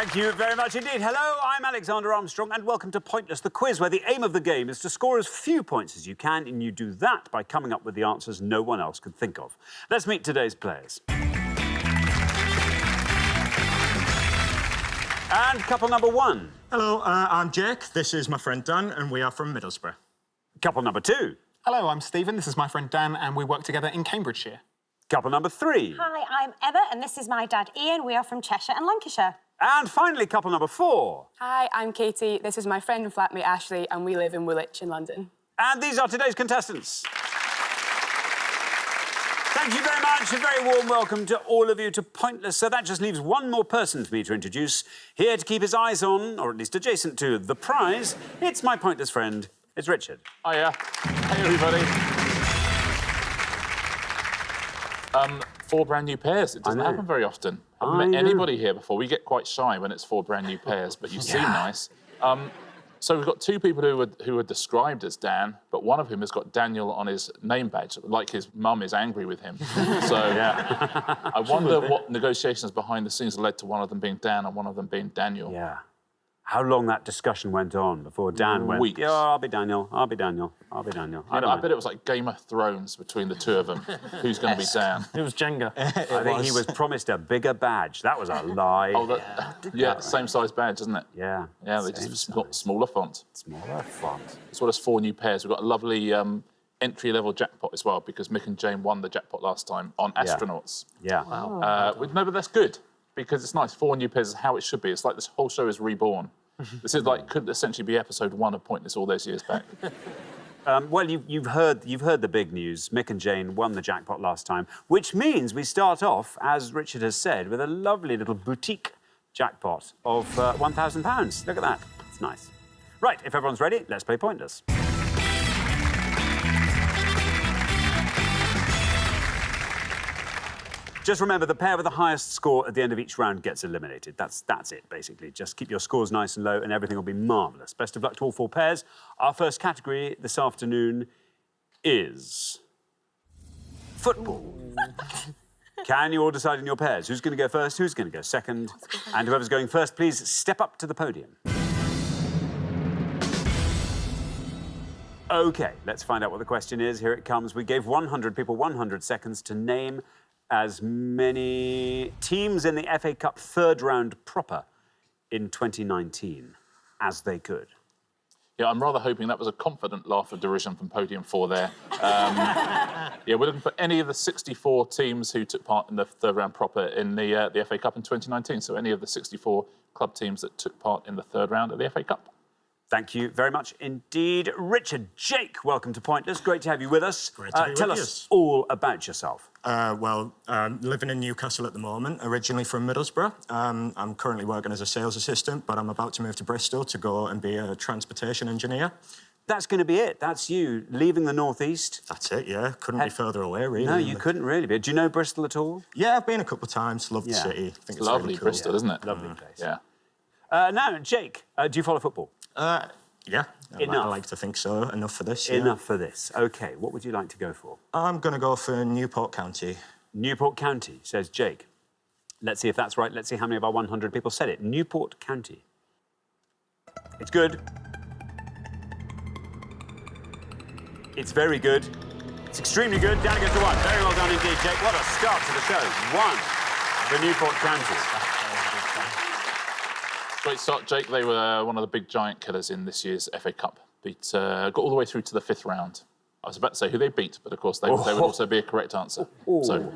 Thank you very much indeed. Hello, I'm Alexander Armstrong, and welcome to Pointless, the quiz, where the aim of the game is to score as few points as you can, and you do that by coming up with the answers no one else could think of. Let's meet today's players. And couple number one. Hello, I'm Jake. This is my friend Dan, and we are from Middlesbrough. Couple number two. Hello, I'm Stephen. This is my friend Dan, and we work together in Cambridgeshire. Couple number three. Hi, I'm Emma, and this is my dad Ian. We are from Cheshire and Lancashire. And finally, couple number four. Hi, I'm Katie. This is my friend and flatmate Ashley, and we live in Woolwich in London. And these are today's contestants. Thank you very much. A very warm welcome to all of you to Pointless. So that just leaves one more person for me to introduce. Here to keep his eyes on, or at least adjacent to, the prize, it's my Pointless friend. It's Richard. Hiya. Hey, everybody. 4 brand new pairs. It doesn't happen very often. I haven't met anybody here before. We get quite shy when it's 4 brand new pairs, but you seem nice. So we've got 2 people who are described as Dan, but one of whom has got Daniel on his name badge, like his mum is angry with him. So I wonder what negotiations behind the scenes led to one of them being Dan and one of them being Daniel. Yeah. How long that discussion went on before Dan went, Weeks. Yeah, I'll be Daniel, I'll be Daniel, I'll be Daniel. I bet it was like Game of Thrones between the 2 of them. Who's going to be Dan? It was Jenga. I think he was promised a bigger badge. That was a lie. Same size badge, isn't it? Yeah. Yeah, they just got smaller font. Smaller font. As well as 4 new pairs. We've got a lovely entry-level jackpot as well, because Mick and Jane won the jackpot last time on astronauts. Yeah. Wow. No, but that's good, because it's nice. 4 new pairs is how it should be. It's like this whole show is reborn. This is like could essentially be episode 1 of Pointless all those years back. Well, you've heard the big news. Mick and Jane won the jackpot last time, which means we start off, as Richard has said, with a lovely little boutique jackpot of £1,000. Look at that. It's nice. Right, if everyone's ready, let's play Pointless. Just remember, the pair with the highest score at the end of each round gets eliminated. That's it, basically. Just keep your scores nice and low and everything will be marvellous. Best of luck to all 4 pairs. Our first category this afternoon is football. Can you all decide in your pairs? Who's going to go first? Who's going to go second? And whoever's going first, please step up to the podium. OK, let's find out what the question is. Here it comes. We gave 100 people 100 seconds to name as many teams in the FA Cup third round proper in 2019 as they could. Yeah, I'm rather hoping that was a confident laugh of derision from Podium 4 there. Yeah, we're looking for any of the 64 teams who took part in the third round proper in the FA Cup in 2019. So any of the 64 club teams that took part in the third round of the FA Cup. Thank you very much indeed. Richard, Jake, welcome to Pointless. Great to have you with us. Great to be Tell with us all about yourself. Living in Newcastle at the moment, originally from Middlesbrough. I'm currently working as a sales assistant, but I'm about to move to Bristol to go and be a transportation engineer. That's going to be it. That's you, leaving the northeast. That's it, yeah. Couldn't be further away, really. No, you couldn't really be. Do you know Bristol at all? Yeah, I've been a couple of times. Love the city. I think it's Lovely really cool. Bristol, isn't it? Lovely place. Yeah. Now, Jake, do you follow football? Yeah, Enough. I like to think so. Enough for this, Enough for this. OK, what would you like to go for? I'm going to go for Newport County. Newport County, says Jake. Let's see if that's right. Let's see how many of our 100 people said it. Newport County. It's good. It's very good. It's extremely good. Down it goes to 1. Very well done indeed, Jake. What a start to the show. 1 for Newport County. Great start, Jake. They were one of the big giant killers in this year's FA Cup. Got all the way through to the 5th round. I was about to say who they beat, but of course they would also be a correct answer. So,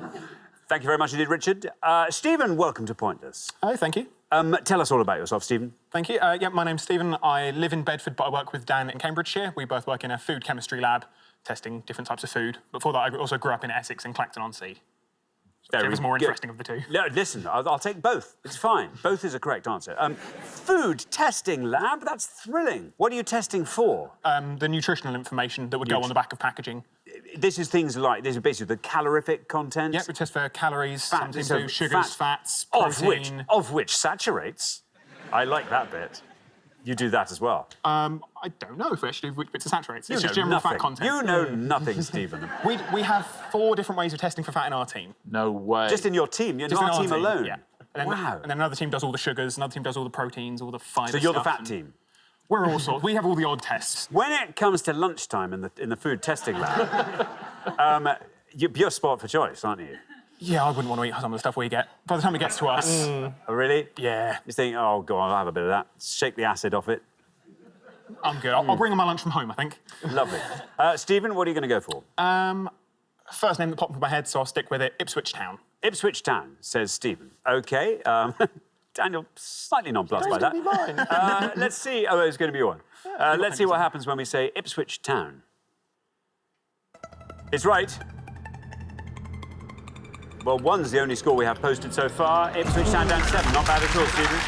thank you very much indeed, Richard. Stephen, welcome to Pointless. Hi, thank you. Tell us all about yourself, Stephen. Thank you. Yeah, my name's Stephen. I live in Bedford, but I work with Dan in Cambridgeshire. We both work in a food chemistry lab, testing different types of food. Before that, I also grew up in Essex and Clacton-on-Sea. It was more interesting of the 2. No, listen, I'll take both. It's fine. Both is a correct answer. Food testing lab, that's thrilling. What are you testing for? The nutritional information that would go on the back of packaging. This is things like, this is basically the calorific content? Yep, we test for calories, some things so do sugars, fats, protein. Of which saturates. I like that bit. You do that as well. I don't know if we actually which bits are saturates. It's just general fat content. You know nothing, Stephen. We have 4 different ways of testing for fat in our team. no way. Just in your team, you're Just not in our our team team, alone. yeah. And then, Wow. And then another team does all the sugars, another team does all the proteins, all the fibre So you're the stuff, fat and team. We're all sorts. We have all the odd tests. When it comes to lunchtime in the food testing lab, you're spot for choice, aren't you? Yeah, I wouldn't want to eat some of the stuff we get. By the time it gets to us, Oh, really? yeah, You think, oh, go on, I'll have a bit of that. Shake the acid off it. I'm good. I'll bring on my lunch from home, I think. Lovely. Stephen, what are you going to go for? First name that popped into my head, so I'll stick with it, Ipswich Town. Ipswich Town, says Stephen. OK. Daniel, slightly nonplussed by that. Let's see. Oh, it's going to be one. Let's see what happens when we say Ipswich Town. It's right. Well, 1's the only score we have posted so far. Ipswich Town down 7. Not bad at all, Stephen.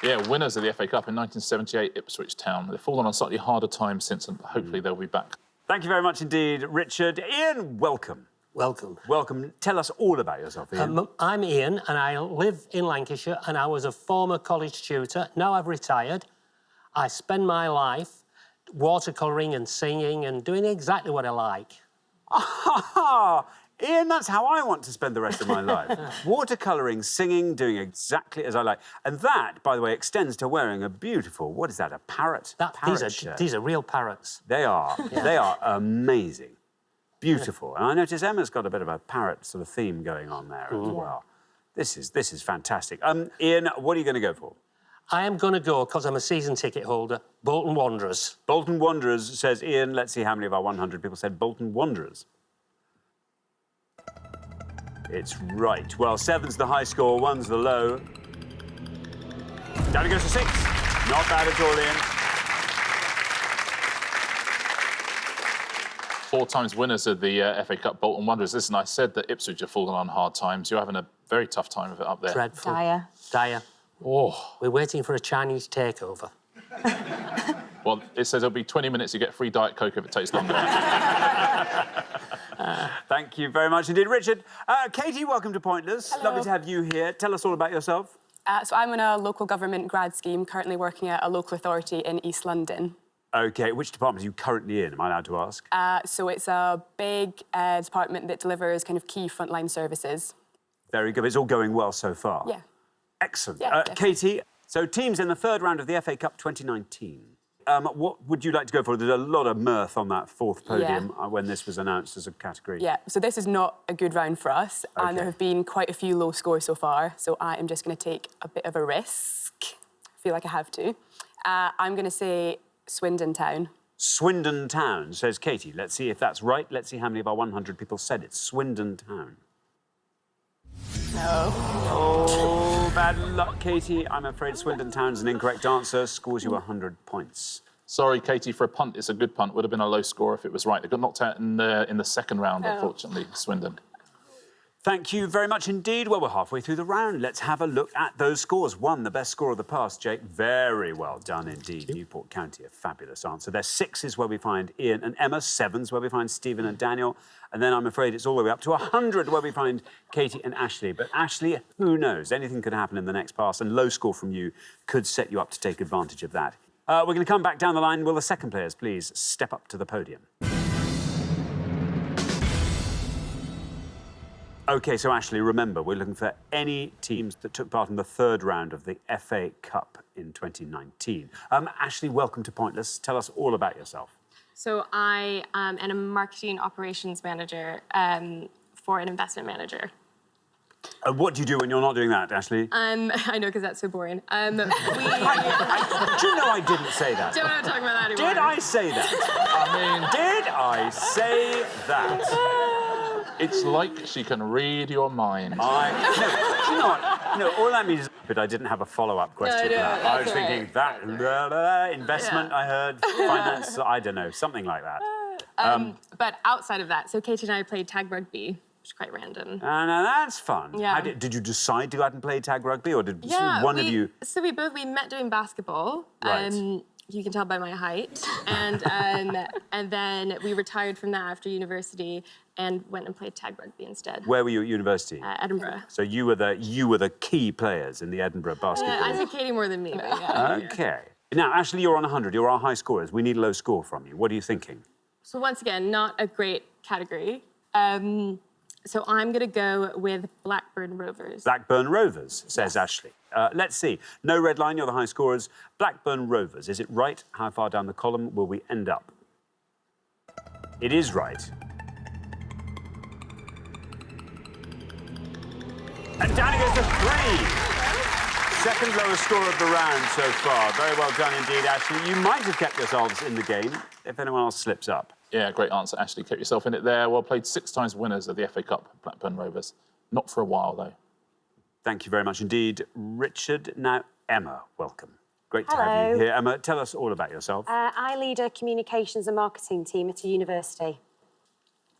Yeah, winners of the FA Cup in 1978, Ipswich Town. They've fallen on slightly harder times since, and hopefully they'll be back. Thank you very much indeed, Richard. Ian, welcome. Welcome. Welcome. Tell us all about yourself, Ian. I'm Ian, and I live in Lancashire, and I was a former college tutor. Now I've retired. I spend my life watercolouring and singing and doing exactly what I like. Ian, that's how I want to spend the rest of my life. Watercolouring, singing, doing exactly as I like. And that, by the way, extends to wearing a beautiful, what is that, a parrot? Parrot shirt. These are real parrots. They are. They are amazing. Beautiful. And I notice Emma's got a bit of a parrot sort of theme going on there as well. This is fantastic. Ian, what are you going to go for? I am going to go, because I'm a season ticket holder, Bolton Wanderers. Bolton Wanderers, says Ian. Let's see how many of our 100 people said Bolton Wanderers. It's right. Well, 7's the high score, 1's the low. Down it goes to 6. Not bad at all, Ian. 4 times winners of the FA Cup, Bolton Wanderers. Listen, I said that Ipswich have fallen on hard times. You're having a very tough time of it up there. Dreadful. Dire. Dire. Oh. We're waiting for a Chinese takeover. Well, it says it'll be 20 minutes, you get free Diet Coke if it takes longer. Thank you very much indeed, Richard. Katie, welcome to Pointless. Hello. Lovely to have you here. Tell us all about yourself. So I'm on a local government grad scheme, currently working at a local authority in East London. OK, which department are you currently in? Am I allowed to ask? So it's a big department that delivers kind of key frontline services. Very good. It's all going well so far. Yeah. Excellent. Yeah, definitely. Katie, so teams in the 3rd round of the FA Cup 2019. What would you like to go for? There's a lot of mirth on that 4th podium when this was announced as a category. Yeah, so this is not a good round for us, and there have been quite a few low scores so far, so I am just going to take a bit of a risk. I feel like I have to. I'm going to say Swindon Town. Swindon Town, says Katie. Let's see if that's right. Let's see how many of our 100 people said it. Swindon Town. No. Oh, bad luck, Katie. I'm afraid Swindon Town's an incorrect answer. Scores you 100 points. Sorry, Katie, for a punt, it's a good punt. Would have been a low score if it was right. They got knocked out in the 2nd round, unfortunately, Swindon. Thank you very much indeed. Well, we're halfway through the round. Let's have a look at those scores. 1, the best score of the past, Jake. Very well done indeed. Newport County, a fabulous answer. There's 6s where we find Ian and Emma, 7s where we find Stephen and Daniel, and then I'm afraid it's all the way up to 100 where we find Katie and Ashley. But Ashley, who knows? Anything could happen in the next pass, and low score from you could set you up to take advantage of that. We're going to come back down the line. Will the second players please step up to the podium? OK, so Ashley, remember, we're looking for any teams that took part in the 3rd round of the FA Cup in 2019. Ashley, welcome to Pointless. Tell us all about yourself. So I am a marketing operations manager for an investment manager. What do you do when you're not doing that, Ashley? I know, because that's so boring. Do you know I didn't say that? Don't want to talk about that anymore. Did I say that? Did I say that? It's like she can read your mind. No, you know what? No, all that means is that I didn't have a follow-up question for that. I was thinking that investment, I heard, finance, I don't know, something like that. But outside of that, so Katie and I played tag rugby, which is quite random. Now that's fun. Yeah. Did you decide to go out and play tag rugby, or did one of you... So we met doing basketball. Right. You can tell by my height. And then we retired from that after university and went and played tag rugby instead. Where were you at university? Edinburgh. So you were the key players in the Edinburgh basketball. I think Katie more than me, but yeah. OK. Now, Ashley, you're on 100. You're our high scorers. We need a low score from you. What are you thinking? So once again, not a great category. So I'm going to go with Blackburn Rovers. Blackburn Rovers, says Ashley. Let's see. No red line, you're the high scorers. Blackburn Rovers, is it right? How far down the column will we end up? It is right. And down it goes to 3. Second lowest score of the round so far. Very well done indeed, Ashley. You might have kept yourselves in the game if anyone else slips up. Yeah, great answer, Ashley. Kept yourself in it there. Well played, 6 times winners of the FA Cup, Blackburn Rovers. Not for a while, though. Thank you very much indeed, Richard. Now, Emma, welcome. Great to have you here. Emma, tell us all about yourself. I lead a communications and marketing team at a university.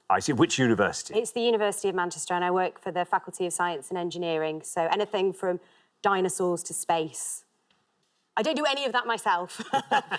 I see. Which university? It's the University of Manchester, and I work for the Faculty of Science and Engineering, so anything from dinosaurs to space. I don't do any of that myself.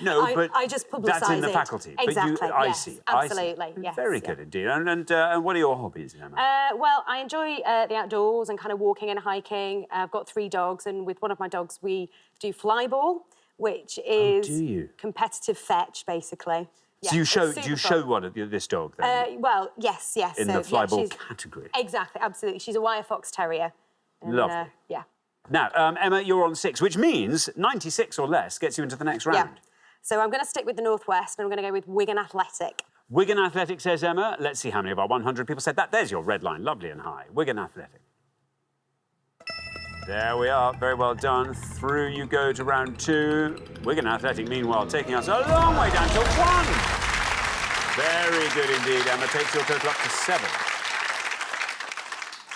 No, but I just publicise that's in the it. faculty. Exactly. But I yes, see. Absolutely. I see. Yes. Very good indeed. And what are your hobbies, Emma? Well, I enjoy the outdoors and kind of walking and hiking. I've got 3 dogs, and with one of my dogs, we do flyball, which is competitive fetch, basically. So Yeah, do you show one of this dog then? Well, yes. In the flyball category. Exactly, absolutely. She's a wire fox terrier. And, Lovely. Yeah. Now, Emma, you're on 6, which means 96 or less gets you into the next round. Yeah. So I'm going to stick with the Northwest, and I'm going to go with Wigan Athletic. Wigan Athletic, says Emma. Let's see how many of our 100 people said that. There's your red line, lovely and high. Wigan Athletic. There we are, very well done. Through you go to round 2. Wigan Athletic, meanwhile, taking us a long way down to 1. Very good indeed, Emma. Takes your total up to 7.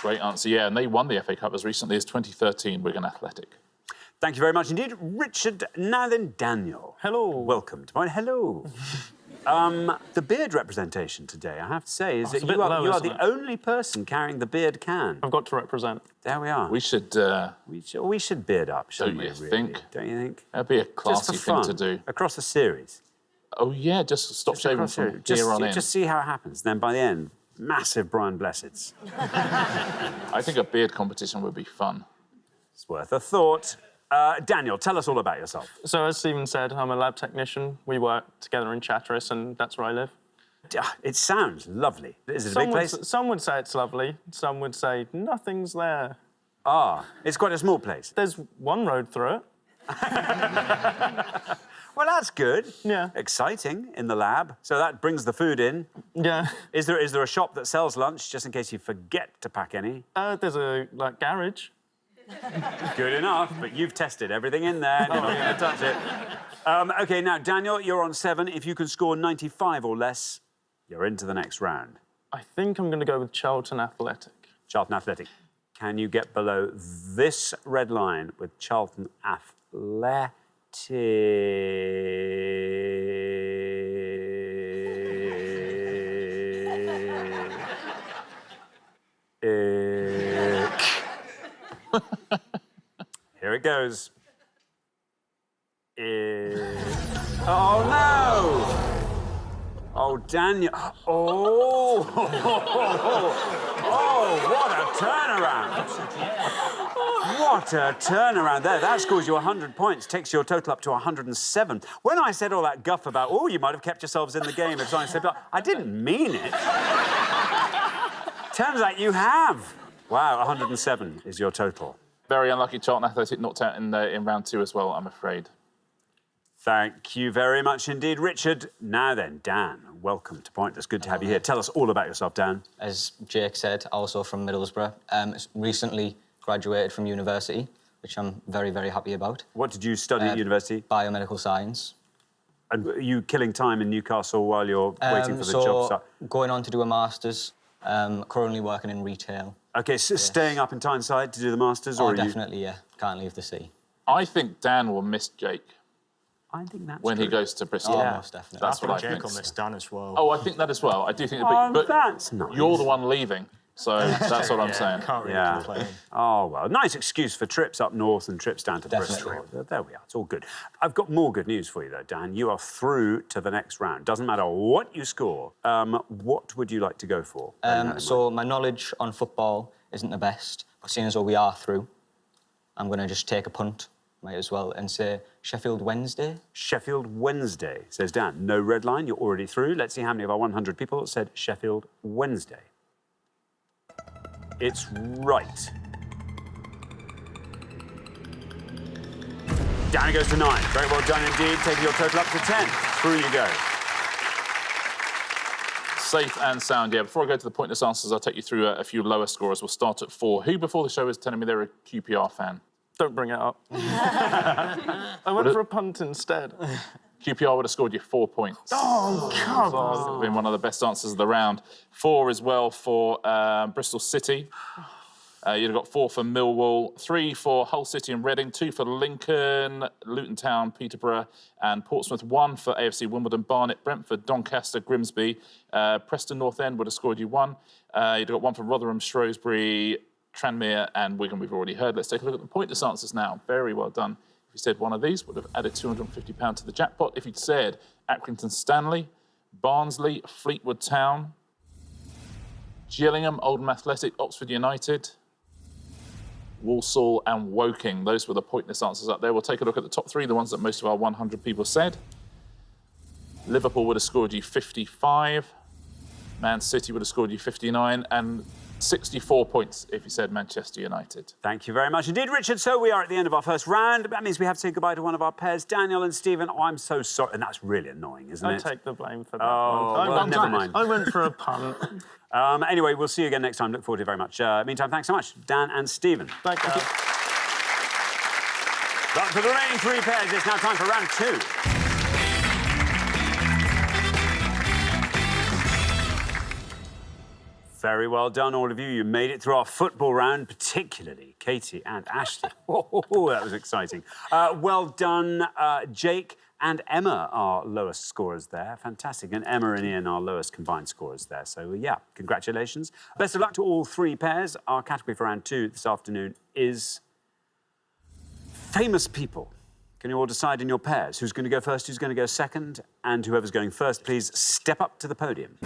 Great answer, yeah. And they won the FA Cup as recently as 2013, Wigan Athletic. Thank you very much indeed. Richard, now then Daniel. Hello. Welcome to mine. Hello. The beard representation today, I have to say, is that you are the only person carrying the beard can. I've got to represent. There we are. We should beard up, shouldn't we? Don't you think? Don't you think? That'd be a classy Just for fun, thing to do. across the series. Oh, yeah, just stop shaving from Just, here on in. just see how it happens. Then by the end, massive Brian Blesseds. I think a beard competition would be fun. It's worth a thought. Daniel, tell us all about yourself. So as Stephen said, I'm a lab technician. We work together in Chatteris, and that's where I live. It sounds lovely. Is it a big place? Some would say it's lovely. Some would say nothing's there. Ah, it's quite a small place. There's one road through it. Well, that's good. Yeah. Exciting in the lab. So that brings the food in. Yeah. Is there a shop that sells lunch, just in case you forget to pack any? There's a garage. Good enough, but you've tested everything in there. You're not going to touch it. OK, now, Daniel, you're on 7. If you can score 95 or less, you're into the next round. I think I'm going to go with Charlton Athletic. Charlton Athletic. Can you get below this red line with Charlton Athletic? Here it goes. Oh, no! Oh, Daniel. Oh! Oh, what a turnaround! What a turnaround there. That scores you 100 points, takes your total up to 107. When I said all that guff about, you might have kept yourselves in the game if someone said, I didn't mean it. Turns out you have. Wow, 107 is your total. Very unlucky Charlton Athletic knocked out in round 2 as well, I'm afraid. Thank you very much indeed, Richard. Now then, Dan, welcome to Pointless. Good to have you here. Tell us all about yourself, Dan. As Jake said, also from Middlesbrough. Recently graduated from university, which I'm very, very happy about. What did you study at university? Biomedical science. And are you killing time in Newcastle while you're waiting for the job to start? Going on to do a master's, currently working in retail. OK, so staying up in Tyneside to do the master's? Oh, definitely, yeah. Can't leave the sea. I think Dan will miss Jake. I think that's when true. he goes to Bristol. Yeah, most definitely. That's what I Jake think. will miss Dan as well. Oh, I think that as well. I do think. But that's nice. You're the one leaving, so that's what I'm saying. Can't really complain. Oh, well, nice excuse for trips up north and trips down to Bristol. There we are. It's all good. I've got more good news for you, though, Dan. You are through to the next round. Doesn't matter what you score. What would you like to go for? So my knowledge on football isn't the best, but seeing as though we are through, I'm going to just take a punt. Might as well, and say Sheffield Wednesday. Sheffield Wednesday, says Dan. No red line, you're already through. Let's see how many of our 100 people said Sheffield Wednesday. It's right. Down it goes to 9. Very well done indeed, taking your total up to 10. Through you go. Safe and sound, yeah. Before I go to the pointless answers, I'll take you through a few lower scorers. We'll start at 4. Who before the show was telling me they're a QPR fan? Don't bring it up. I went for a punt instead. QPR would have scored you 4 points. Oh, come on. This would have been one of the best answers of the round. 4 as well for Bristol City. You'd have got 4 for Millwall, 3 for Hull City and Reading, 2 for Lincoln, Luton Town, Peterborough and Portsmouth, 1 for AFC Wimbledon, Barnet, Brentford, Doncaster, Grimsby. Preston North End would have scored you 1. You'd have got 1 for Rotherham, Shrewsbury, Tranmere and Wigan we've already heard. Let's take a look at the pointless answers now. Very well done. If you said one of these, would have added £250 to the jackpot. If you'd said Accrington Stanley, Barnsley, Fleetwood Town, Gillingham, Oldham Athletic, Oxford United, Walsall and Woking. Those were the pointless answers up there. We'll take a look at the top 3, the ones that most of our 100 people said. Liverpool would have scored you 55. Man City would have scored you 59. And 64 points if you said Manchester United. Thank you very much indeed, Richard. So we are at the end of our first round. That means we have to say goodbye to one of our pairs, Daniel and Stephen. Oh, I'm so sorry. And that's really annoying, isn't it? I take the blame for that Oh, one. well, never mind. I went for a punt. Anyway, we'll see you again next time. Look forward to it very much. Meantime, thanks so much, Dan and Stephen. Thank you. But for the remaining 3 pairs, it's now time for round 2. Very well done, all of you. You made it through our football round, particularly Katie and Ashley. Oh, that was exciting. Well done, Jake and Emma, our lowest scorers there. Fantastic. And Emma and Ian, our lowest combined scorers there. So, yeah, congratulations. Best of luck to all 3 pairs. Our category for round 2 this afternoon is famous people. Can you all decide in your pairs who's going to go first, who's going to go second? And whoever's going first, please step up to the podium.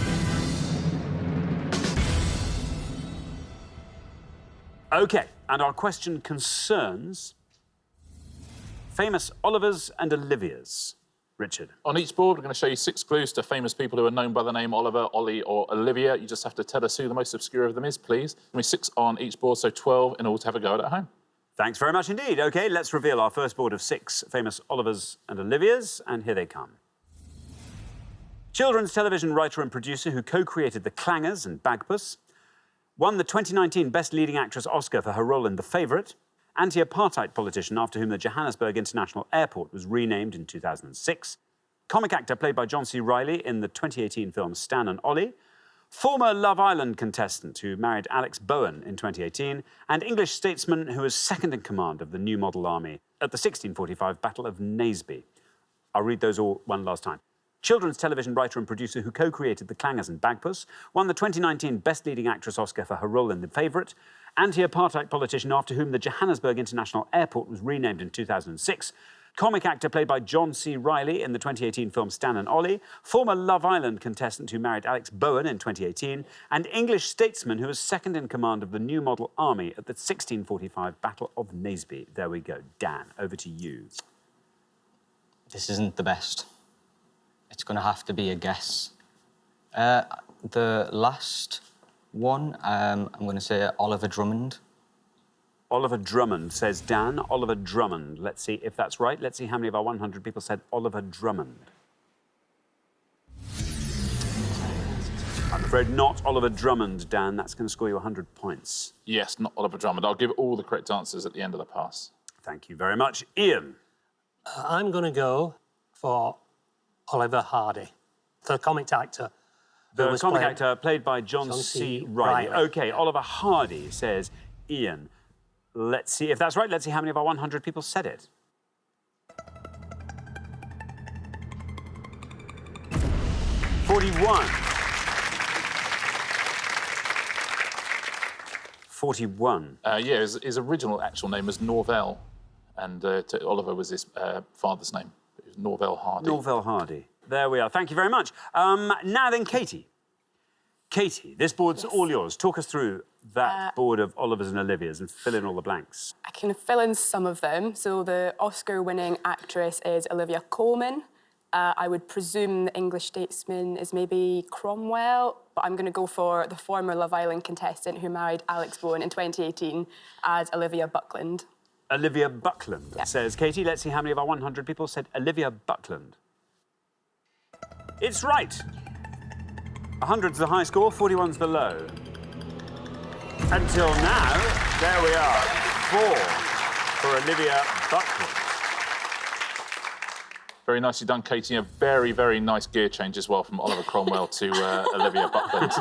OK, and our question concerns famous Olivers and Olivias. Richard. On each board, we're going to show you 6 clues to famous people who are known by the name Oliver, Ollie or Olivia. You just have to tell us who the most obscure of them is, please. There'll be 6 on each board, so 12 in all to have a go at home. Thanks very much indeed. OK, let's reveal our first board of 6 famous Olivers and Olivias, and here they come. Children's television writer and producer who co-created The Clangers and Bagpuss, won the 2019 Best Leading Actress Oscar for her role in The Favourite, anti-apartheid politician after whom the Johannesburg International Airport was renamed in 2006, comic actor played by John C. Reilly in the 2018 film Stan and Ollie, former Love Island contestant who married Alex Bowen in 2018, and English statesman who was second in command of the New Model Army at the 1645 Battle of Naseby. I'll read those all one last time. Children's television writer and producer who co-created The Clangers and Bagpuss, won the 2019 Best Leading Actress Oscar for her role in The Favourite, anti-apartheid politician after whom the Johannesburg International Airport was renamed in 2006, comic actor played by John C. Reilly in the 2018 film Stan and Ollie, former Love Island contestant who married Alex Bowen in 2018, and English statesman who was second in command of the New Model Army at the 1645 Battle of Naseby. There we go. Dan, over to you. This isn't the best. It's going to have to be a guess. The last one, I'm going to say Oliver Drummond. Oliver Drummond, says Dan. Oliver Drummond. Let's see if that's right. Let's see how many of our 100 people said Oliver Drummond. I'm afraid not Oliver Drummond, Dan. That's going to score you 100 points. Yes, not Oliver Drummond. I'll give all the correct answers at the end of the pass. Thank you very much. Ian. I'm going to go for Oliver Hardy, the comic actor. The comic actor played by John C. Reilly. OK, Oliver Hardy, says Ian. Let's see if that's right. Let's see how many of our 100 people said it. "41." 41. Yeah, his original actual name was Norvell, and Oliver was his father's name. It was Norvell Hardy. Norvell Hardy. There we are. Thank you very much. Now then, Katie. Katie, this board's all yours. Talk us through that board of Olivers and Olivias and fill in all the blanks. I can fill in some of them. So the Oscar-winning actress is Olivia Colman. I would presume the English statesman is maybe Cromwell, but I'm going to go for the former Love Island contestant who married Alex Bowen in 2018 as Olivia Buckland. Olivia Buckland, says Katie. Let's see how many of our 100 people said Olivia Buckland. It's right. 100's the high score, 41's the low. Until now, there we are. 4 for Olivia Buckland. Very nicely done, Katie. A very, very nice gear change as well from Oliver Cromwell to Olivia Buckland.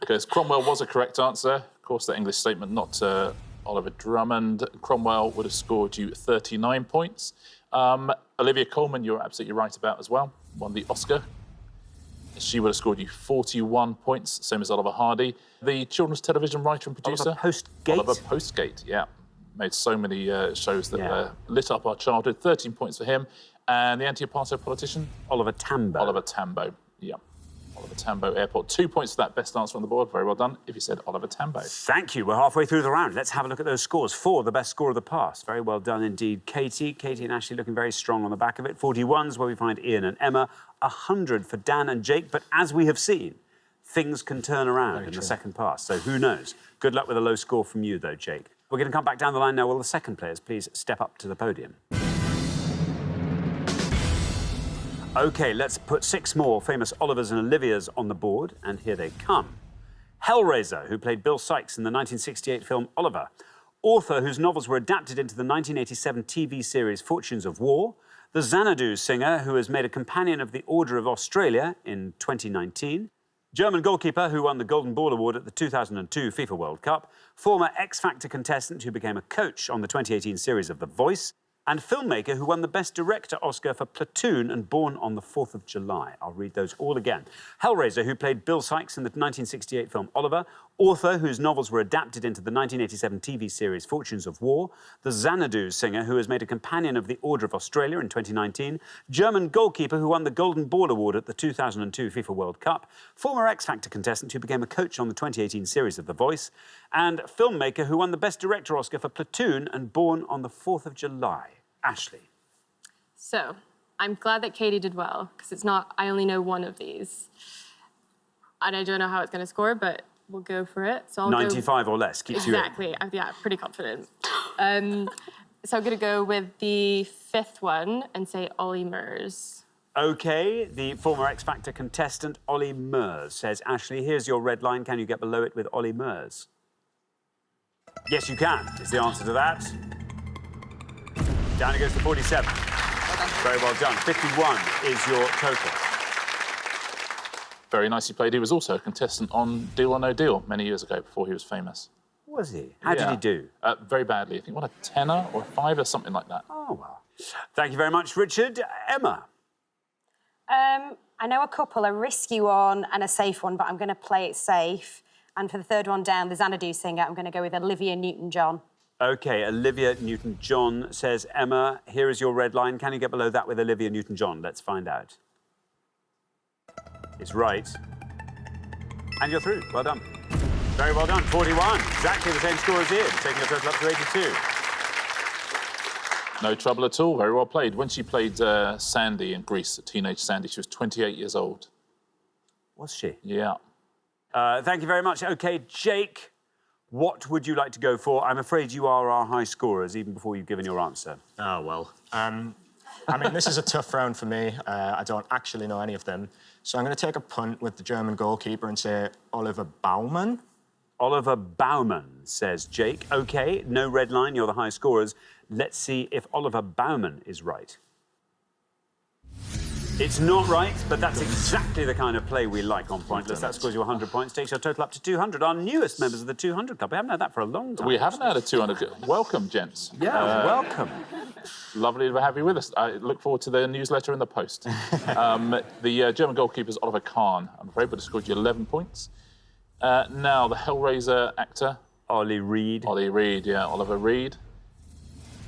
Because Cromwell was a correct answer. Of course, the English statement, not Oliver Drummond. Cromwell would have scored you 39 points. Olivia Colman, you're absolutely right about as well. Won the Oscar. She would have scored you 41 points, same as Oliver Hardy. The children's television writer and producer. Oliver Postgate. Oliver Postgate, yeah. Made so many shows that lit up our childhood. 13 points for him. And the anti-apartheid politician? Oliver Tambo. Oliver Tambo, yeah. Oliver Tambo Airport. 2 points for that best answer on the board. Very well done if you said Oliver Tambo. Thank you. We're halfway through the round. Let's have a look at those scores. 4, the best score of the past. Very well done indeed, Katie. Katie and Ashley looking very strong on the back of it. 41's where we find Ian and Emma. 100 for Dan and Jake. But as we have seen, things can turn around in the second pass. So who knows? Good luck with a low score from you, though, Jake. We're going to come back down the line now. Will the second players please step up to the podium? OK, let's put 6 more famous Olivers and Olivias on the board, and here they come. Hellraiser, who played Bill Sikes in the 1968 film Oliver. Author whose novels were adapted into the 1987 TV series Fortunes of War. The Xanadu singer, who has made a companion of the Order of Australia in 2019. German goalkeeper who won the Golden Ball Award at the 2002 FIFA World Cup. Former X Factor contestant who became a coach on the 2018 series of The Voice. And filmmaker who won the Best Director Oscar for Platoon and Born on the 4th of July. I'll read those all again. Hellraiser, who played Bill Sikes in the 1968 film Oliver. Author whose novels were adapted into the 1987 TV series Fortunes of War. The Xanadu singer who has made a companion of the Order of Australia in 2019. German goalkeeper who won the Golden Ball Award at the 2002 FIFA World Cup. Former X Factor contestant who became a coach on the 2018 series of The Voice. And filmmaker who won the Best Director Oscar for Platoon and Born on the 4th of July. Ashley. So, I'm glad that Katie did well, because it's not, I only know one of these. And I don't know how it's going to score, but we'll go for it. So I'll 95 or less, keeps you in. Exactly, yeah, pretty confident. So I'm going to go with the 5th one and say Ollie Murs. OK, the former X Factor contestant, Ollie Murs, says, Ashley, here's your red line. Can you get below it with Ollie Murs? Yes, you can, is the answer to that. Down it goes to 47. Very well done. 51 is your total. Very nicely played. He was also a contestant on Deal or No Deal many years ago before he was famous. Was he? How did he do? Very badly. I think, what, a 10er or a 5er, something like that. Oh, well. Thank you very much, Richard. Emma? I know a couple, a risky one and a safe one, but I'm going to play it safe. And for the third one down, the Xanadu singer, I'm going to go with Olivia Newton-John. OK, Olivia Newton-John says, Emma, here is your red line. Can you get below that with Olivia Newton-John? Let's find out. It's right. And you're through. Well done. Very well done. 41. Exactly the same score as Ian, taking your total up to 82. No trouble at all. Very well played. When she played Sandy in Greece, teenage Sandy, she was 28 years old. Was she? Yeah. Thank you very much. OK, Jake, what would you like to go for? I'm afraid you are our high scorers, even before you've given your answer. Oh, well. I mean, this is a tough round for me. I don't actually know any of them. So I'm going to take a punt with the German goalkeeper and say Oliver Baumann. Oliver Baumann, says Jake. OK, no red line, you're the high scorers. Let's see if Oliver Baumann is right. It's not right, but that's exactly the kind of play we like on Pointless. That scores you 100 points, takes your total up to 200. Our newest members of the 200 Club. We haven't had that for a long time. We haven't had a 200. Welcome, gents. Yeah, welcome. Lovely to have you with us. I look forward to the newsletter in the post. The German goalkeeper is Oliver Kahn, I'm afraid, but it scored you 11 points. Now, the Hellraiser actor. Ollie Reed. Ollie Reed, yeah, Oliver Reed.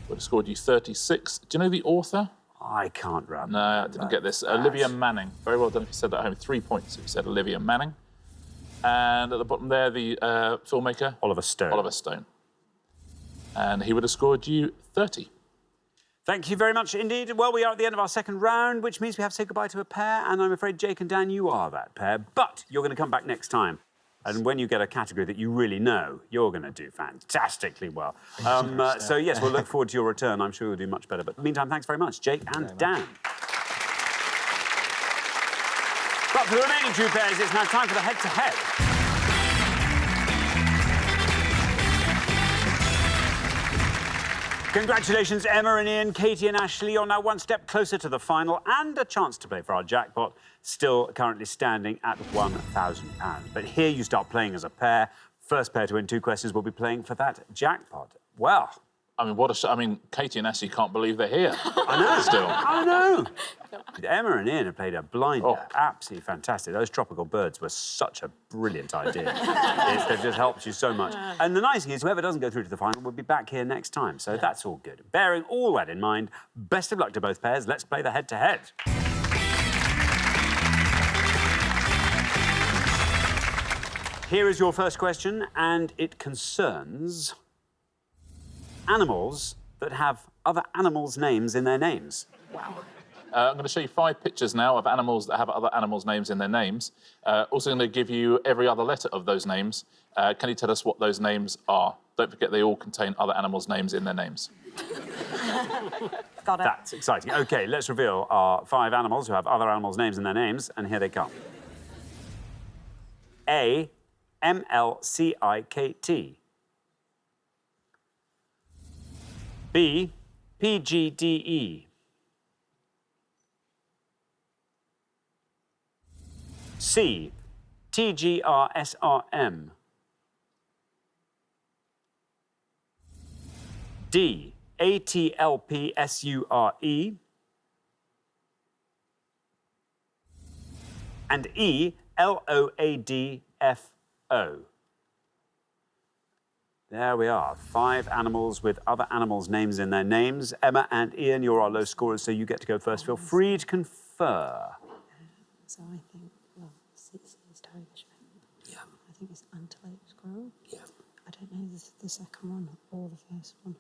Would have scored you 36. Do you know the author? I can't remember. No, I didn't get this. Olivia Manning. Very well done if you said that at home. 3 points if you said Olivia Manning. And at the bottom there, the filmmaker. Oliver Stone. Oliver Stone. And he would have scored you 30. Thank you very much indeed. Well, we are at the end of our second round, which means we have to say goodbye to a pair, and I'm afraid Jake and Dan, you are that pair. But you're going to come back next time. And when you get a category that you really know, you're going to do fantastically well. So, yes, we'll look forward to your return. I'm sure you'll do much better. But in the meantime, thanks very much, Jake and Dan. But for the remaining two pairs, it's now time for the head-to-head. Congratulations, Emma and Ian, Katie and Ashley. You're now one step closer to the final and a chance to play for our jackpot, still currently standing at £1,000. But here you start playing as a pair. First pair to win 2 questions will be playing for that jackpot. Well, I mean, Katie and Ashley can't believe they're here. I know. Still. I know. Emma and Ian have played a blinder. Oh. Absolutely fantastic. Those tropical birds were such a brilliant idea. It just helps you so much. And the nice thing is, whoever doesn't go through to the final will be back here next time. So that's all good. Bearing all that in mind, best of luck to both pairs. Let's play the head-to-head. Here is your first question, and it concerns animals that have other animals' names in their names. Wow. I'm going to show you 5 pictures now of animals that have other animals' names in their names. Also going to give you every other letter of those names. Can you tell us what those names are? Don't forget they all contain other animals' names in their names. Got it. That's exciting. OK, let's reveal our 5 animals who have other animals' names in their names, and here they come. A, MLCIKT. B, PGDE. C, TGRSRM. D, ATLPSURE. And E, LOADFO. There we are, 5 animals with other animals' names in their names. Emma and Ian, you're our low scorers, so you get to go first. Feel free to confer. So I think, well, C is tiger shrimp. Yeah. I think it's antelope squirrel. Yeah. I don't know the second one or the first one.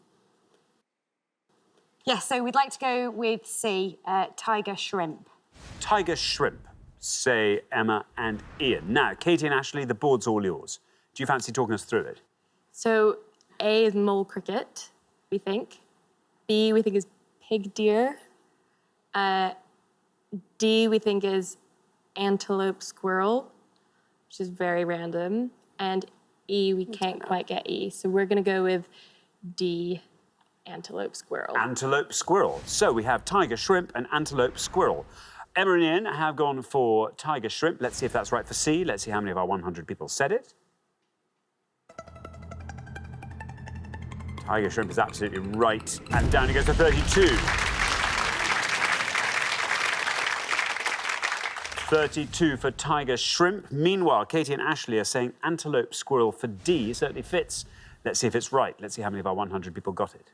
Yeah, so we'd like to go with C, tiger shrimp. Tiger shrimp, say Emma and Ian. Now, Katie and Ashley, the board's all yours. Do you fancy talking us through it? So A is mole cricket, we think. B, we think is pig deer. D, we think is antelope squirrel, which is very random. And E, we can't quite get E. So we're going to go with D, antelope squirrel. Antelope squirrel. So we have tiger shrimp and antelope squirrel. Emma and Ian have gone for tiger shrimp. Let's see if that's right for C. Let's see how many of our 100 people said it. Tiger shrimp is absolutely right. And down he goes to 32. 32 for tiger shrimp. Meanwhile, Katie and Ashley are saying antelope squirrel for D. Certainly fits. Let's see if it's right. Let's see how many of our 100 people got it.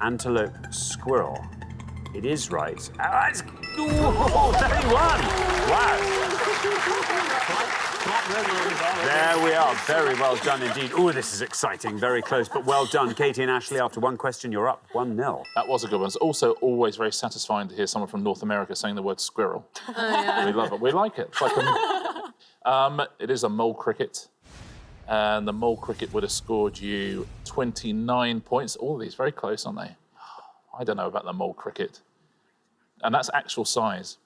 Antelope squirrel. It is right. Ooh, 31! Wow. There we are. Very well done indeed. Oh, this is exciting. Very close, but well done. Katie and Ashley, after one question, you're up 1-0. That was a good one. It's also always very satisfying to hear someone from North America saying the word squirrel. Oh, yeah. We love it. We like it. It's like it is a mole cricket. And the mole cricket would have scored you 29 points. All of these very close, aren't they? I don't know about the mole cricket. And that's actual size.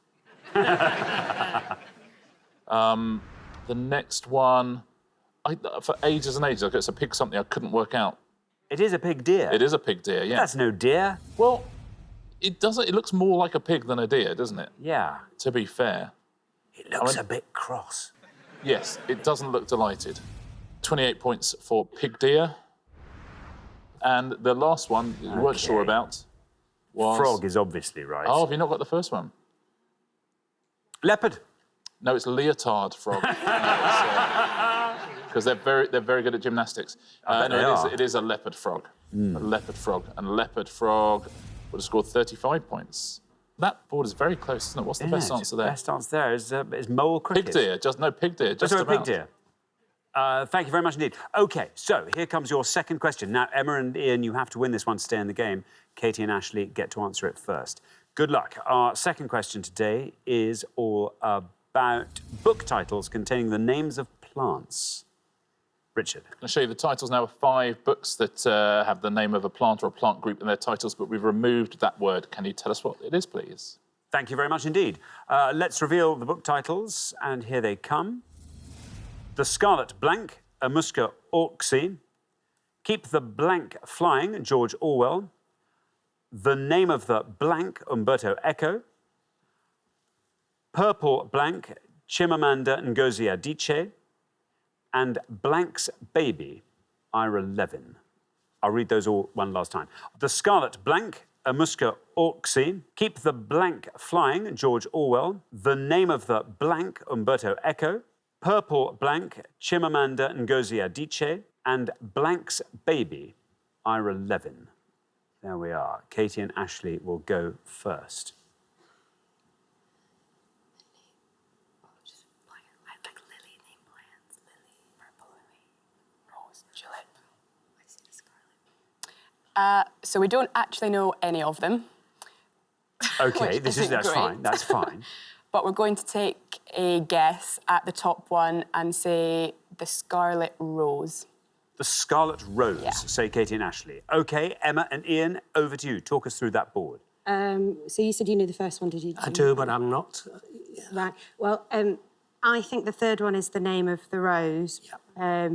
The next one, for ages and ages, it's a pig something I couldn't work out. It is a pig deer. It is a pig deer, yeah. That's no deer. Well, it looks more like a pig than a deer, doesn't it? Yeah. To be fair. It looks a bit cross. Yes, it doesn't look delighted. 28 points for pig deer. And the last one you weren't sure about was... Frog is obviously right. Oh, have you not got the first one? Leopard. No, it's leotard frog. Because they're very good at gymnastics. It is a leopard frog. A leopard frog. And leopard frog would have scored 35 points. That board is very close, isn't it? What's the best answer there? Best answer there is mole cricket. Pig deer. Pig deer. Just about. Pig deer. Thank you very much indeed. OK, so here comes your second question. Now, Emma and Ian, you have to win this one to stay in the game. Katie and Ashley get to answer it first. Good luck. Our second question today is all about book titles containing the names of plants. Richard. I'm going to show you the titles now of 5 books that have the name of a plant or a plant group in their titles, but we've removed that word. Can you tell us what it is, please? Thank you very much indeed. Let's reveal the book titles, and here they come. The Scarlet Blank, A Musca Orczy. Keep the Blank Flying, George Orwell. The Name of the Blank, Umberto Eco. Purple Blank, Chimamanda Ngozi Adichie. And Blank's Baby, Ira Levin. I'll read those all one last time. The Scarlet Blank, A Musca Orczy. Keep the Blank Flying, George Orwell. The Name of the Blank, Umberto Eco. Purple Blank, Chimamanda Ngozi Adichie. And Blank's Baby, Ira Levin. There we are. Katie and Ashley will go first. So we don't actually know any of them. OK, that's fine, that's fine. But we're going to take a guess at the top one and say the Scarlet Rose. The Scarlet Rose, Yeah. say Katie and Ashley. OK, Emma and Ian, over to you. Talk us through that board. So you said you knew the first one, did you? I do, but I'm not. Right. Well, I think the third one is the Name of the Rose. Yeah.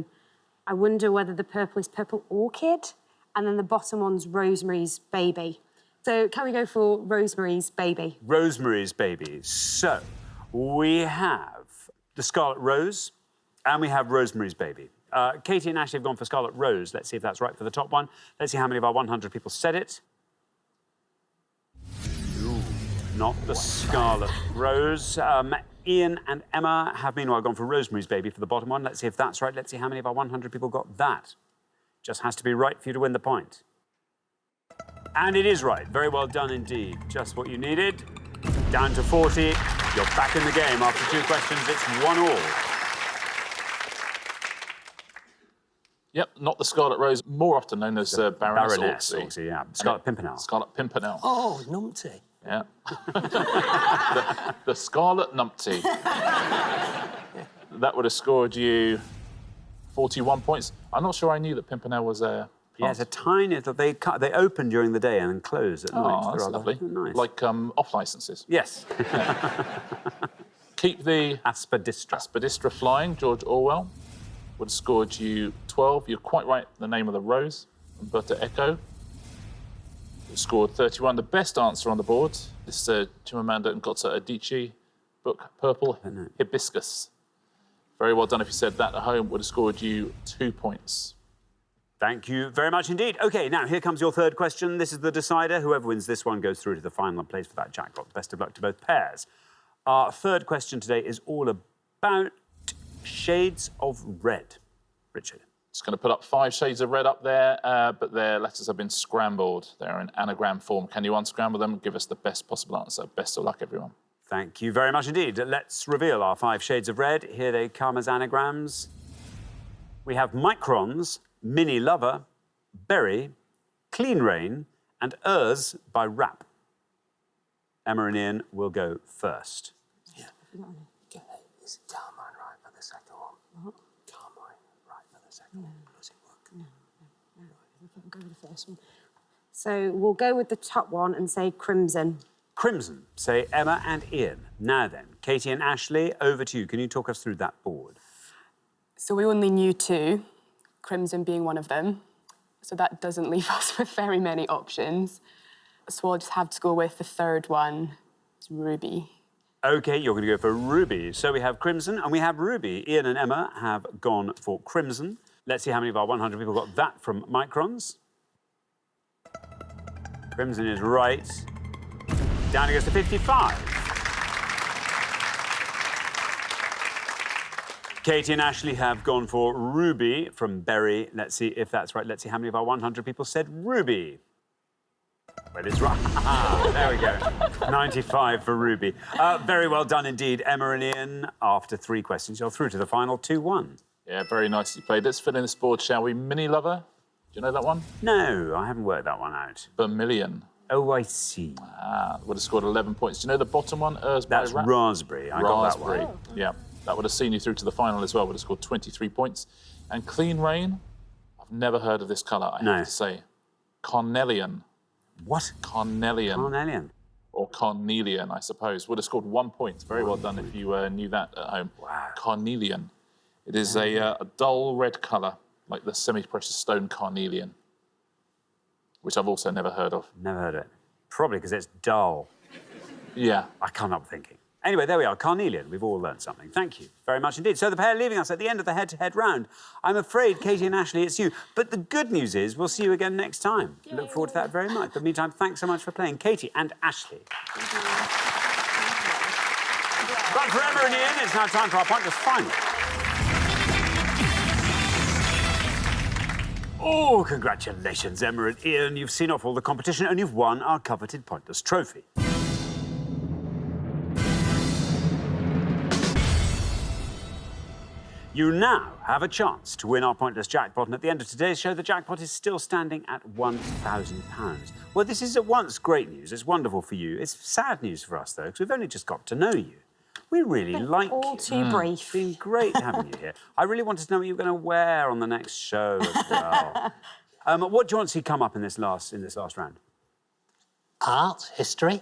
I wonder whether the purple is Purple Orchid, and then the bottom one's Rosemary's Baby. So can we go for Rosemary's Baby? Rosemary's Baby. So we have the Scarlet Rose, and we have Rosemary's Baby. Katie and Ashley have gone for Scarlet Rose. Let's see if that's right for the top one. Let's see how many of our 100 people said it. Ooh, not the Scarlet Rose. Ian and Emma have meanwhile gone for Rosemary's Baby for the bottom one. Let's see if that's right. Let's see how many of our 100 people got that. Just has to be right for you to win the point. And it is right. Very well done indeed. Just what you needed. Down to 40. You're back in the game. After 2 questions, it's 1-1. Yep, not the Scarlet Rose, more often known as Baroness Orczy, yeah. Scarlet Pimpernel. Scarlet Pimpernel. Oh, numpty. Yeah. the Scarlet Numpty. That would have scored you 41 points. I'm not sure I knew that Pimpernel was a plant. Yeah, it's a tiny... They open during the day and then close at night. Oh, that's They're lovely. Nice. Like off licenses. Yes. Keep the Aspidistra Flying, George Orwell. Would have scored you 12. You're quite right, the Name of the Rose, Umberto Eco. You scored 31. The best answer on the board is Chimamanda Ngozi Adichie book, Purple Hibiscus. Very well done. If you said that at home, would have scored you 2 points. Thank you very much indeed. OK, now here comes your third question. This is the decider. Whoever wins this one goes through to the final and plays for that jackpot. Best of luck to both pairs. Our third question today is all about shades of red. Richard. Just going to put up 5 shades of red up there, but their letters have been scrambled. They're in anagram form. Can you unscramble them and give us the best possible answer? Best of luck, everyone. Thank you very much indeed. Let's reveal our 5 shades of red. Here they come as anagrams. We have Microns, Mini Lover, Berry, Clean Rain, and Urs by Rap. Emma and Ian will go first. Yeah. Is Carmine right for the second one? What? Carmine right for the second one. Does it work? No. I'll go with the first one. So we'll go with the top one and say Crimson. Crimson, say Emma and Ian. Now then, Katie and Ashley, over to you. Can you talk us through that board? So we only knew 2, Crimson being one of them. So that doesn't leave us with very many options. So I'll just have to go with the third one. It's Ruby. OK, you're going to go for Ruby. So we have Crimson and we have Ruby. Ian and Emma have gone for Crimson. Let's see how many of our 100 people got that from Microns. Crimson is right. Down it goes to 55. Katie and Ashley have gone for Ruby from Berry. Let's see if that's right. Let's see how many of our 100 people said Ruby. Well, it's right. There we go. 95 for Ruby. Very well done indeed, Emma and Ian. After 3 questions, you're through to the final 2-1. Yeah, very nicely played. Let's fill in this board, shall we? Mini Lover, you know that one? No, I haven't worked that one out. Vermilion. Oh, I see. Would have scored 11 points. Do you know the bottom one? That's raspberry. I got that one. Yeah. That would have seen you through to the final as well. Would have scored 23 points. And Clean Rain, I've never heard of this colour, I have to say. Carnelian. What? Carnelian. Carnelian. Or carnelian, I suppose. Would have scored 1 point. Very well done if you knew that at home. Wow. Carnelian. It is a dull red colour, like the semi-precious stone carnelian, which I've also never heard of. Never heard of it. Probably because it's dull. Yeah. I can't help thinking. Anyway, there we are, carnelian. We've all learned something. Thank you very much indeed. So the pair leaving us at the end of the head-to-head round. I'm afraid, Katie and Ashley, it's you. But the good news is we'll see you again next time. Yay. Look forward to that very much. But meantime, thanks so much for playing, Katie and Ashley. But for Emma and Ian, it's now time for our Pointless final. Oh, congratulations, Emma and Ian. You've seen off all the competition and you've won our coveted Pointless trophy. You now have a chance to win our Pointless jackpot, and at the end of today's show, the jackpot is still standing at £1,000. Well, this is at once great news. It's wonderful for you. It's sad news for us, though, because we've only just got to know you. We really like all you. too brief. It's been great having you here. I really wanted to know what you were going to wear on the next show as well. What do you want to see come up in this last round? Art, history.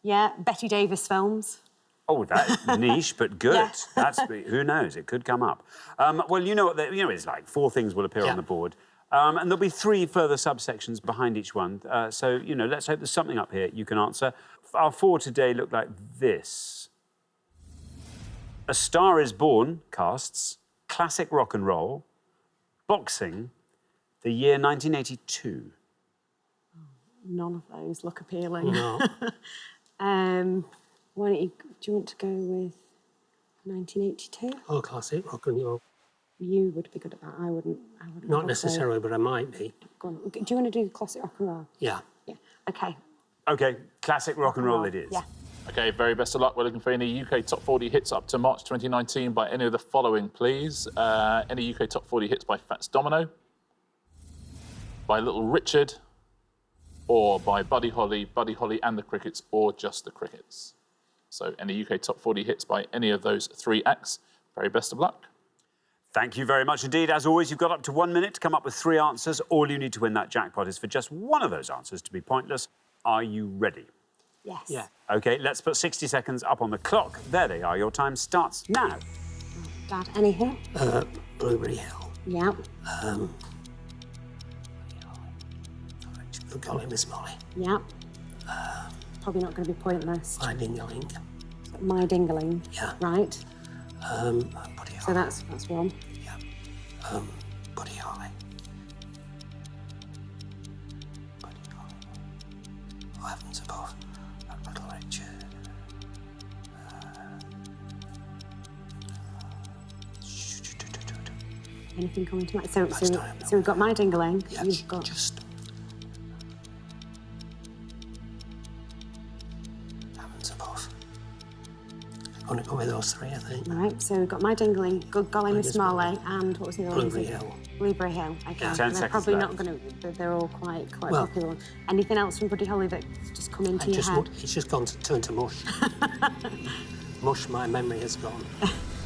Yeah, Betty Davis films. Oh, that's niche, but good. Yeah. That's who knows? It could come up. Well, you know what? It's like 4 things will appear on the board, and there'll be 3 further subsections behind each one. So let's hope there's something up here you can answer. Our 4 today look like this: A Star Is Born casts, classic rock and roll, boxing, the year 1982. None of those look appealing. No. Do you want to go with 1982? Oh, classic rock and roll. You would be good at that. I wouldn't. Not necessarily, but I might be. Go on. Do you want to do classic rock and roll? Yeah. Yeah. Okay. OK, classic rock and roll it is. Yeah. OK, very best of luck. We're looking for any UK Top 40 hits up to March 2019 by any of the following, please. Any UK Top 40 hits by Fats Domino, by Little Richard, or by Buddy Holly and the Crickets, or just the Crickets. So any UK Top 40 hits by any of those 3 acts. Very best of luck. Thank you very much indeed. As always, you've got up to 1 minute to come up with 3 answers. All you need to win that jackpot is for just one of those answers to be pointless. Are you ready? Yes. Yeah. OK, let's put 60 seconds up on the clock. There they are. Your time starts now. Dad, anything? Blueberry Hill. Yeah. Golly, Miss Molly. Yeah. Probably not going to be pointless. My Dingaling. My Dingaling. Yeah. Right. Buddy Holly. So that's one. Yeah. Buddy Holly. Buddy Holly. Oh, heavens above. Little Richard. Anything coming to mind? So we've got My Dingaling. Yeah, You've got just... Heavens above. I'm going to go with those 3, I think. right. So we've got My Dingaling, Good Golly Miss Molly, and what was the other one? Blueberry Hill. Blueberry Hill. Okay. 10 They're seconds probably left. not going to. They're all quite Well, popular ones. Anything else from Buddy Holly that's just come into your head? It's just gone to turn to mush. Mush, my memory has gone.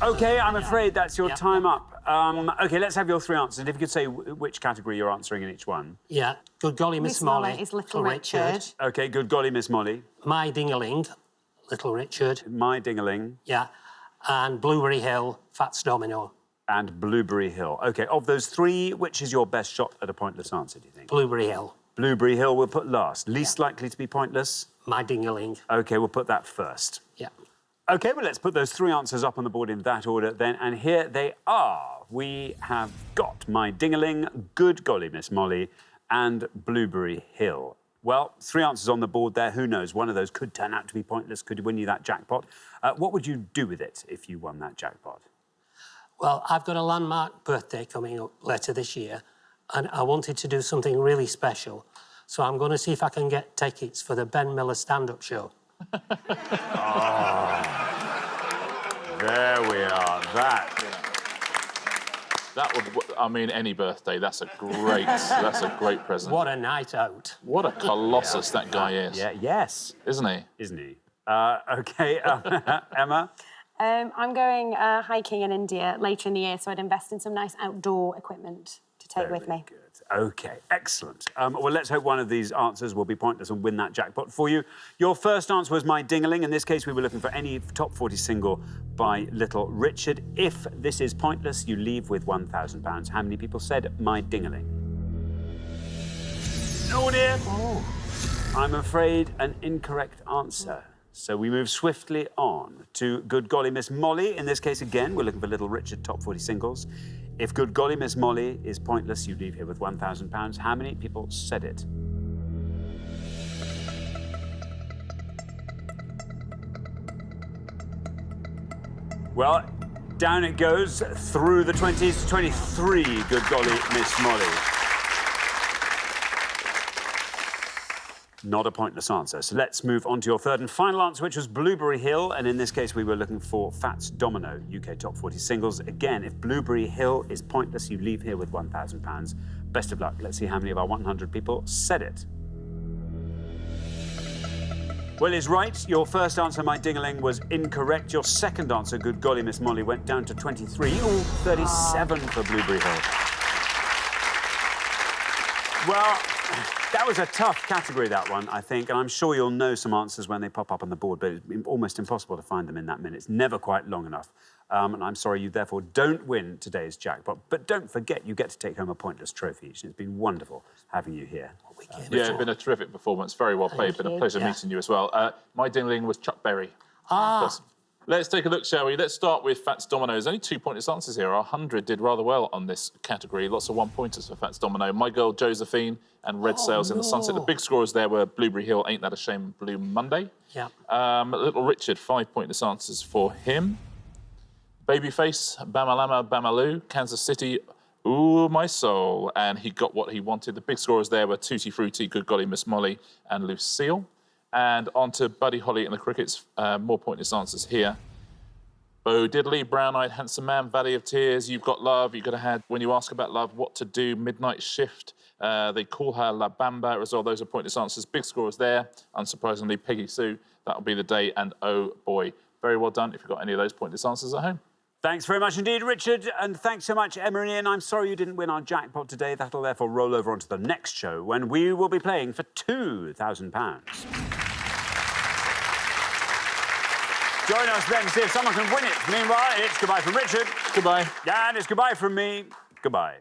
OK, I'm afraid that's your Yeah. time up. OK, let's have your 3 answers. And if you could say which category you're answering in each one. Yeah. Good Golly Miss Molly. Is Little Richard. OK, Good Golly Miss Molly. My Dingaling, Little Richard. My Dingaling. Yeah. And Blueberry Hill, Fats Domino. And Blueberry Hill. OK, of those 3, which is your best shot at a pointless answer, do you think? Blueberry Hill. Blueberry Hill we'll put last. Least likely to be pointless? My Dingaling. OK, we'll put that first. Yeah. OK, well, let's put those 3 answers up on the board in that order then. And here they are. We have got My Dingaling, Good Golly Miss Molly, and Blueberry Hill. Well, 3 answers on the board there. Who knows? One of those could turn out to be pointless, could win you that jackpot. What would you do with it if you won that jackpot? Well, I've got a landmark birthday coming up later this year, and I wanted to do something really special. So I'm going to see if I can get tickets for the Ben Miller stand-up show. There we are. That. That would, I mean, any birthday. That's a great present. What a night out. What a colossus that guy is. Yeah, yes. Isn't he? Isn't he? OK, Emma? I'm going hiking in India later in the year, so I'd invest in some nice outdoor equipment to take with me. Good. OK, excellent. Well, let's hope one of these answers will be pointless and win that jackpot for you. Your first answer was My Ding-a-Ling. In this case, we were looking for any top 40 single by Little Richard. If this is pointless, you leave with £1,000. How many people said My Ding-a-Ling? Oh, dear. Oh. I'm afraid an incorrect answer. So we move swiftly on to Good Golly Miss Molly. In this case, again, we're looking for Little Richard top 40 singles. If Good Golly Miss Molly is pointless, you leave here with £1,000. How many people said it? Well, down it goes through the 20s to 23, Good Golly Miss Molly. Not a pointless answer. So let's move on to your third and final answer, which was Blueberry Hill. And in this case, we were looking for Fats Domino, UK Top 40 Singles. Again, if Blueberry Hill is pointless, you leave here with £1,000. Best of luck. Let's see how many of our 100 people said it. Well, he's right. Your first answer, My Ding-a-Ling, was incorrect. Your second answer, Good Golly Miss Molly, went down to 23. Ooh, 37 for Blueberry Hill. Well, that was a tough category, that one, I think, and I'm sure you'll know some answers when they pop up on the board, but it's almost impossible to find them in that minute. It's never quite long enough. And I'm sorry you therefore don't win today's jackpot. But don't forget, you get to take home a pointless trophy each. It's been wonderful having you here. Yeah, it's been a terrific performance. Very well played. Been a pleasure meeting you as well. My Ding-a-Ling was Chuck Berry. Let's take a look, shall we? Let's start with Fats Domino. There's only 2 pointless answers here. Our 100 did rather well on this category. Lots of one-pointers for Fats Domino. My Girl Josephine and Red Sails in the Sunset. The big scorers there were Blueberry Hill, Ain't That a Shame, Blue Monday. Yeah. Little Richard, 5 pointless answers for him. Babyface, Bamalama, Bamaloo, Kansas City, Ooh, My Soul. And he got what he wanted. The big scorers there were Tutti Frutti, Good Golly Miss Molly, and Lucille. And on to Buddy Holly and the Crickets. More pointless answers here. Bo Diddley, Brown-Eyed Handsome Man, Valley of Tears, You've Got Love, You Could Have Had When You Ask About Love, What to Do, Midnight Shift. They call her La Bamba as well. Those are pointless answers. Big scorers there. Unsurprisingly, Peggy Sue, That'll Be the Day, and Oh Boy. Very well done if you've got any of those pointless answers at home. Thanks very much indeed, Richard, and thanks so much, Emma and Ian. I'm sorry you didn't win our jackpot today. That'll therefore roll over onto the next show when we will be playing for £2,000. Join us then to see if someone can win it. Meanwhile, it's goodbye from Richard. Goodbye. And it's goodbye from me. Goodbye.